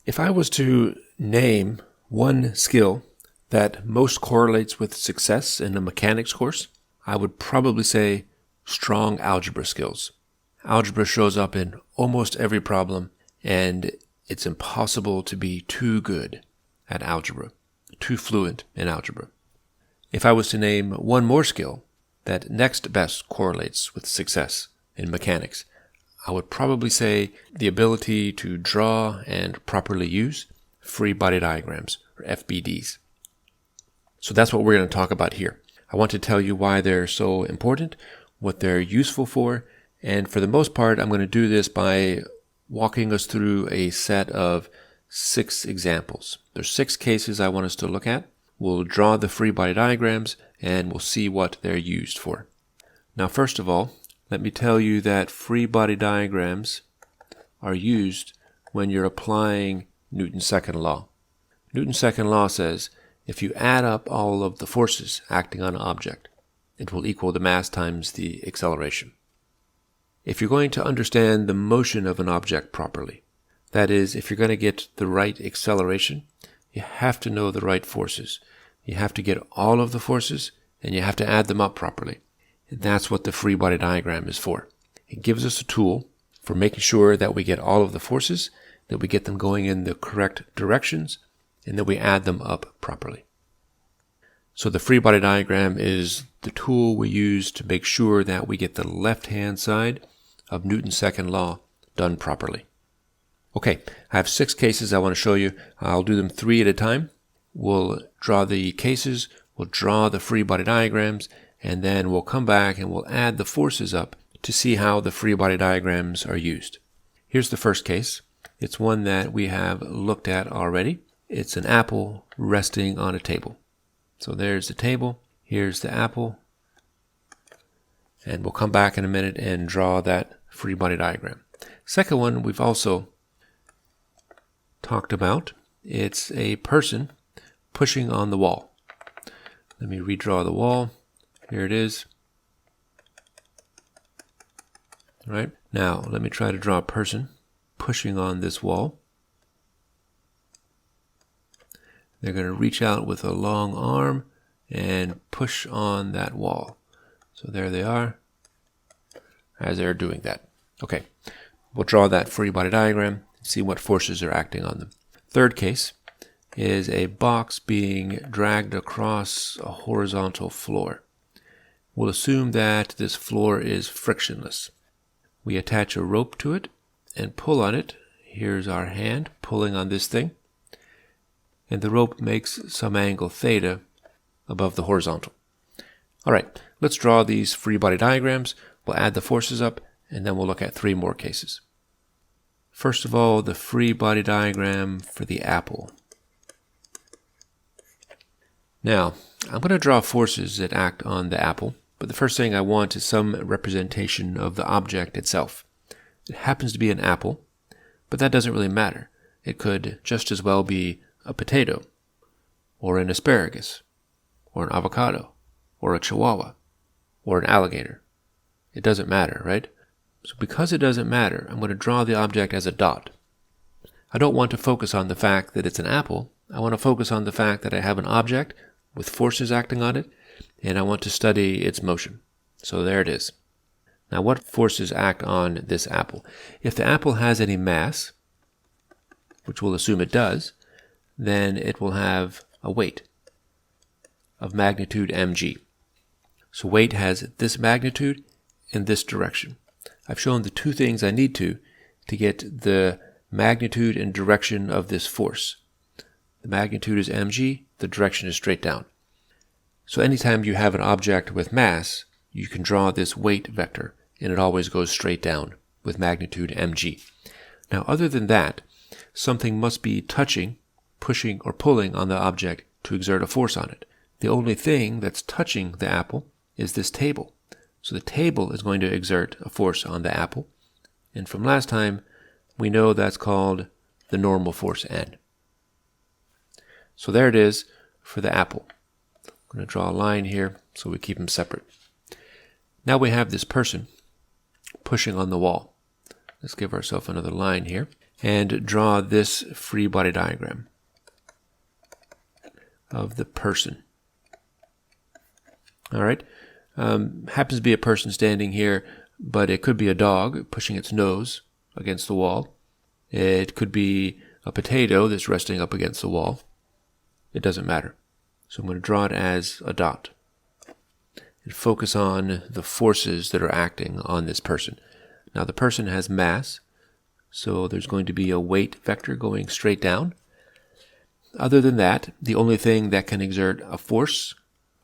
If I was to name one skill that most correlates with success in a mechanics course, I would probably say strong algebra skills. Algebra shows up in almost every problem, and it's impossible to be too good at algebra, too fluent in algebra. If I was to name one more skill that next best correlates with success in mechanics, I would probably say the ability to draw and properly use free body diagrams, or FBDs. So that's what we're going to talk about here. I want to tell you why they're so important, what they're useful for, and for the most part, I'm going to do this by walking us through a set of 6 examples. There's 6 cases I want us to look at. We'll draw the free body diagrams, and we'll see what they're used for. Now, first of all, let me tell you that free body diagrams are used when you're applying Newton's second law. Newton's second law says if you add up all of the forces acting on an object, it will equal the mass times the acceleration. If you're going to understand the motion of an object properly, that is, if you're going to get the right acceleration, you have to know the right forces. You have to get all of the forces, and you have to add them up properly. And that's what the free body diagram is for. It gives us a tool for making sure that we get all of the forces, that we get them going in the correct directions, and that we add them up properly. So the free body diagram is the tool we use to make sure that we get the left-hand side of Newton's second law done properly. Okay, I have 6 cases I want to show you. I'll do them 3 at a time. We'll draw the cases, we'll draw the free body diagrams, and then we'll come back and we'll add the forces up to see how the free body diagrams are used. Here's the first case. It's one that we have looked at already. It's an apple resting on a table. So there's the table, here's the apple, and we'll come back in a minute and draw that free body diagram. Second one we've also talked about. It's a person pushing on the wall. Let me redraw the wall. Here it is. All right. Now, let me try to draw a person pushing on this wall. They're going to reach out with a long arm and push on that wall. So there they are as they're doing that. Okay. We'll draw that free body diagram and see what forces are acting on them. Third case is a box being dragged across a horizontal floor. We'll assume that this floor is frictionless. We attach a rope to it and pull on it. Here's our hand pulling on this thing. And the rope makes some angle theta above the horizontal. All right, let's draw these free body diagrams. We'll add the forces up, and then we'll look at 3 more cases. First of all, the free body diagram for the apple. Now, I'm going to draw forces that act on the apple. But the first thing I want is some representation of the object itself. It happens to be an apple, but that doesn't really matter. It could just as well be a potato, or an asparagus, or an avocado, or a chihuahua, or an alligator. It doesn't matter, right? So because it doesn't matter, I'm going to draw the object as a dot. I don't want to focus on the fact that it's an apple. I want to focus on the fact that I have an object with forces acting on it, and I want to study its motion. So there it is. Now what forces act on this apple? If the apple has any mass, which we'll assume it does, then it will have a weight of magnitude mg. So weight has this magnitude in this direction. I've shown the 2 things I need to get the magnitude and direction of this force. The magnitude is mg, the direction is straight down. So anytime you have an object with mass, you can draw this weight vector, and it always goes straight down with magnitude mg. Now, other than that, something must be touching, pushing, or pulling on the object to exert a force on it. The only thing that's touching the apple is this table. So the table is going to exert a force on the apple. And from last time, we know that's called the normal force N. So there it is for the apple. I'm going to draw a line here so we keep them separate. Now we have this person pushing on the wall. Let's give ourselves another line here. and draw this free body diagram of the person. All right. Happens to be a person standing here, but it could be a dog pushing its nose against the wall. It could be a potato that's resting up against the wall. It doesn't matter. So I'm going to draw it as a dot and focus on the forces that are acting on this person. Now the person has mass, so there's going to be a weight vector going straight down. Other than that, the only thing that can exert a force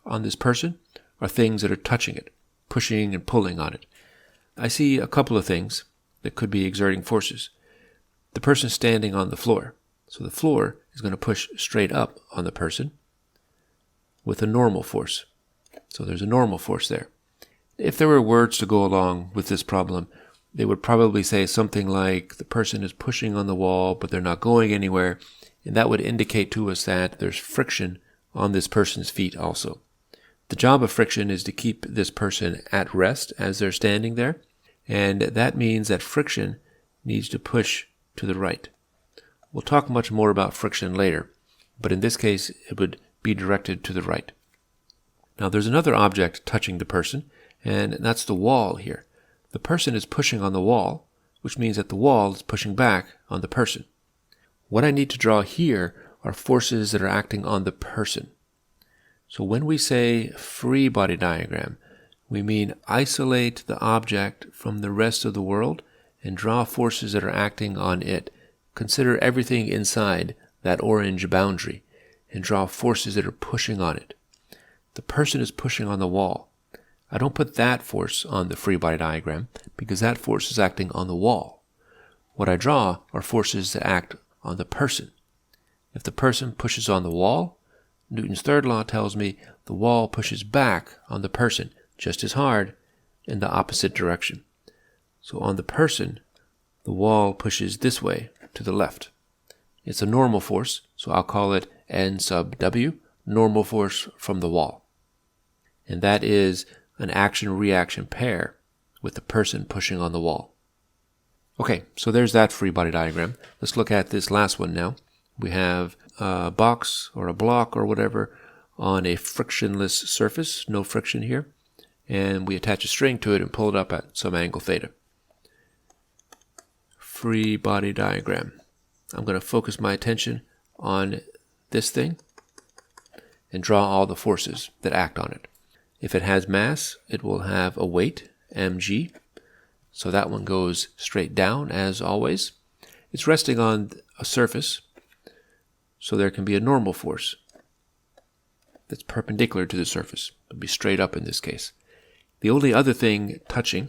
on this person are things that are touching it, pushing and pulling on it. I see a couple of things that could be exerting forces. The person standing on the floor. So the floor is going to push straight up on the person with a normal force. So there's a normal force there. If there were words to go along with this problem, they would probably say something like the person is pushing on the wall, but they're not going anywhere. And that would indicate to us that there's friction on this person's feet also. The job of friction is to keep this person at rest as they're standing there. And that means that friction needs to push to the right. We'll talk much more about friction later, but in this case, it would be directed to the right. Now there's another object touching the person, and that's the wall here. The person is pushing on the wall, which means that the wall is pushing back on the person. What I need to draw here are forces that are acting on the person. So when we say free body diagram, we mean isolate the object from the rest of the world and draw forces that are acting on it. Consider everything inside that orange boundary and draw forces that are pushing on it. The person is pushing on the wall. I don't put that force on the free body diagram because that force is acting on the wall. What I draw are forces that act on the person. If the person pushes on the wall, Newton's third law tells me the wall pushes back on the person just as hard in the opposite direction. So on the person, the wall pushes this way to the left. It's a normal force, so I'll call it N sub W, normal force from the wall. And that is an action-reaction pair with the person pushing on the wall. Okay, so there's that free body diagram. Let's look at this last one now. We have a box or a block or whatever on a frictionless surface, no friction here, and we attach a string to it and pull it up at some angle theta. Free body diagram. I'm going to focus my attention on this thing and draw all the forces that act on it. If it has mass, it will have a weight, mg, so that one goes straight down as always. It's resting on a surface, so there can be a normal force that's perpendicular to the surface. It'll be straight up in this case. The only other thing touching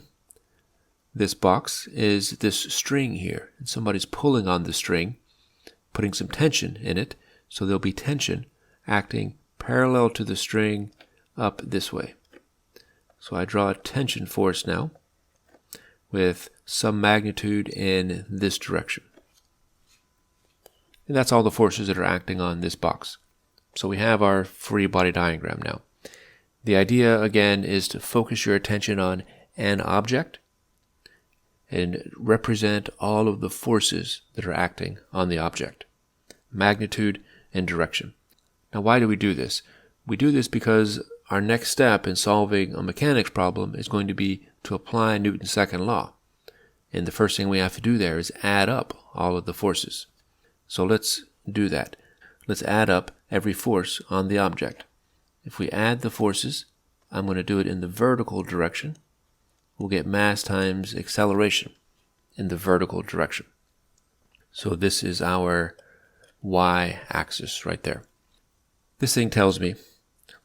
this box is this string here. And somebody's pulling on the string, putting some tension in it, so there'll be tension acting parallel to the string up this way. So I draw a tension force now with some magnitude in this direction. And that's all the forces that are acting on this box. So we have our free body diagram now. The idea, again, is to focus your attention on an object and represent all of the forces that are acting on the object, magnitude and direction. Now, why do we do this? We do this because our next step in solving a mechanics problem is going to be to apply Newton's second law. And the first thing we have to do there is add up all of the forces. So let's do that. Let's add up every force on the object. If we add the forces, I'm going to do it in the vertical direction. We'll get mass times acceleration in the vertical direction. So this is our y-axis right there. This thing tells me,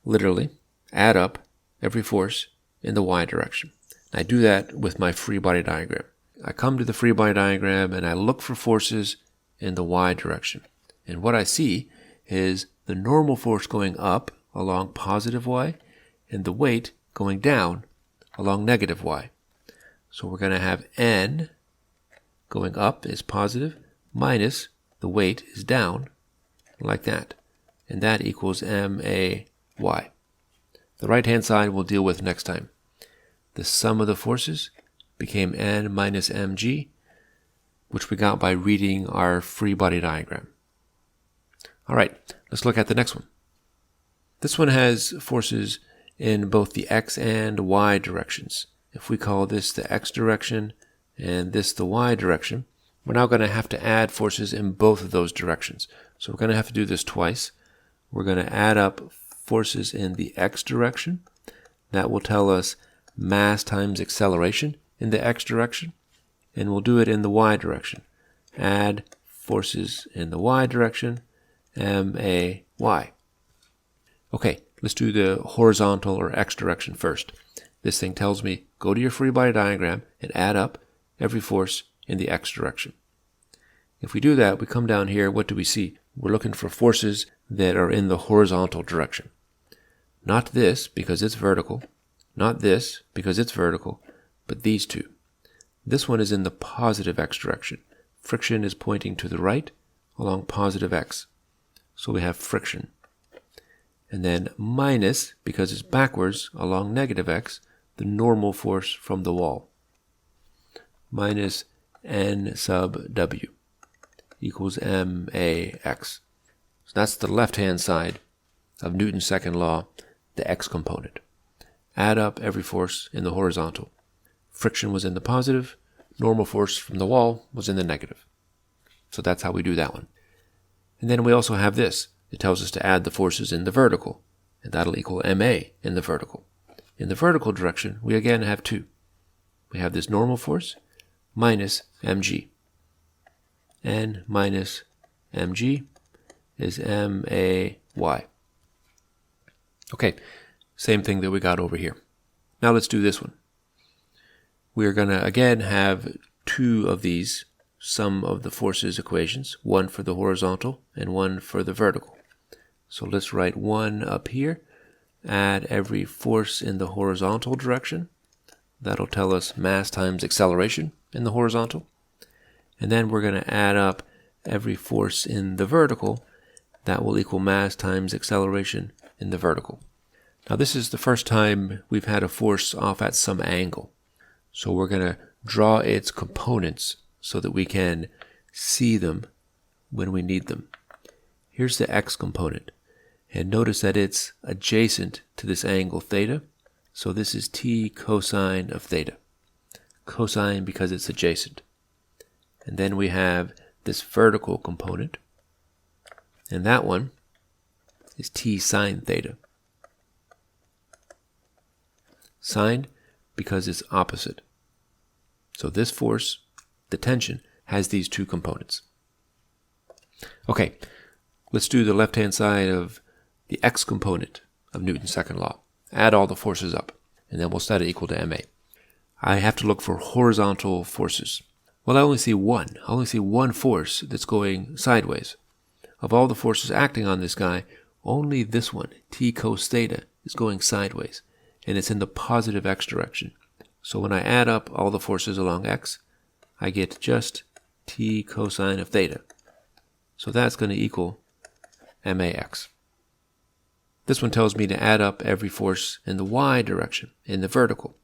literally, add up every force in the y direction. I do that with my free body diagram. I come to the free body diagram and I look for forces in the y direction. And what I see is the normal force going up along positive y and the weight going down along negative y. So we're going to have n going up is positive minus the weight is down like that. And that equals ma y. The right-hand side we'll deal with next time. The sum of the forces became n minus mg. which we got by reading our free body diagram. All right, let's look at the next one. This one has forces in both the x and y directions. If we call this the x direction and this the y direction, we're now going to have to add forces in both of those directions. So we're going to have to do this twice. We're going to add up forces in the x direction. That will tell us mass times acceleration in the x direction. And we'll do it in the y direction. Add forces in the y direction, MAY. Okay, let's do the horizontal or x direction first. This thing tells me, go to your free body diagram and add up every force in the x direction. If we do that, we come down here, what do we see? We're looking for forces that are in the horizontal direction. Not this, because it's vertical. Not this, because it's vertical, but these two. This one is in the positive x direction. Friction is pointing to the right along positive x. So we have friction. And then minus, because it's backwards, along negative x, the normal force from the wall. Minus N sub W equals MAX. So that's the left-hand side of Newton's second law, the x component. Add up every force in the horizontal. Friction was in the positive, normal force from the wall was in the negative. So that's how we do that one. And then we also have this. It tells us to add the forces in the vertical, and that'll equal MA in the vertical. In the vertical direction, we again have two. We have this normal force minus mg. N minus mg is MAY. Okay, same thing that we got over here. Now let's do this one. We're going to again have two of these sum of the forces equations, one for the horizontal and one for the vertical. So let's write one up here, add every force in the horizontal direction. That'll tell us mass times acceleration in the horizontal. And then we're going to add up every force in the vertical. That will equal mass times acceleration in the vertical. Now this is the first time we've had a force off at some angle. So we're going to draw its components so that we can see them when we need them. Here's the x component. And notice that it's adjacent to this angle theta. So this is t cosine of theta. Cosine because it's adjacent. And then we have this vertical component. And that one is t sine theta. Sine because it's opposite. So this force, the tension, has these two components. Okay, let's do the left-hand side of the x component of Newton's second law. Add all the forces up, and then we'll set it equal to MA. I have to look for horizontal forces. Well, I only see one. I only see one force that's going sideways. Of all the forces acting on this guy, only this one, t cos theta, is going sideways, and it's in the positive x direction. So when I add up all the forces along x, I get just t cosine of theta. So that's going to equal MAX. This one tells me to add up every force in the y direction, in the vertical.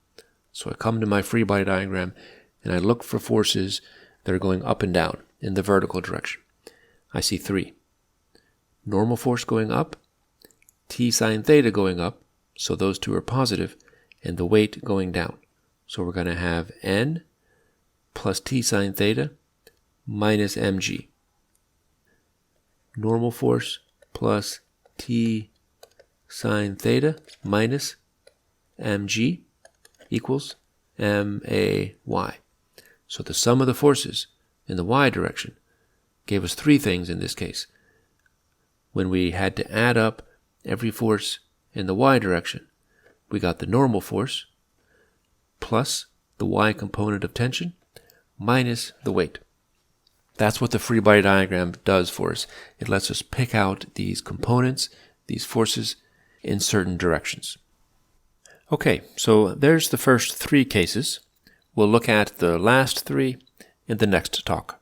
So I come to my free body diagram and I look for forces that are going up and down in the vertical direction. I see three. Normal force going up, t sine theta going up, so those two are positive, and the weight going down. So we're going to have N plus t sine theta minus mg. Normal force plus t sine theta minus mg equals MAY. So the sum of the forces in the y direction gave us three things in this case. When we had to add up every force in the y direction, we got the normal force plus the y component of tension minus the weight. That's what the free body diagram does for us. It lets us pick out these components, these forces, in certain directions. Okay, so there's the first three cases. We'll look at the last three in the next talk.